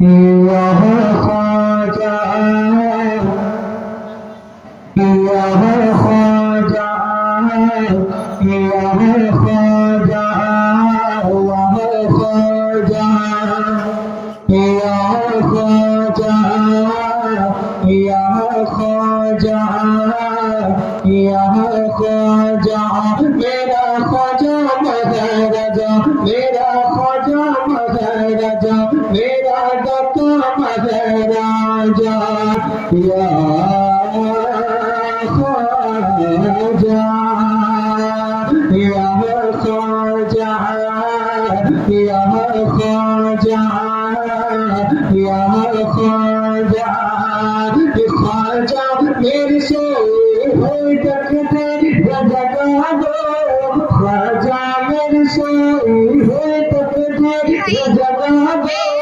यह ख्वाजा यह ख्वाजा यह ख्वाजा वह ख्वाजा यह ख्वाजा यह ख्वाजा यह ख्वाजा मेरा ख्वाजा महाराजा मेरा ख्वाजा महाराजा मेरा दाता महाराजा या ख्वाजा या ख्वाजा या ख्वाजा या ख्वाजा ख्वाजा मेरे से हो तकते जगा दो ख्वाजा मेरे से हो तकते जगा दो।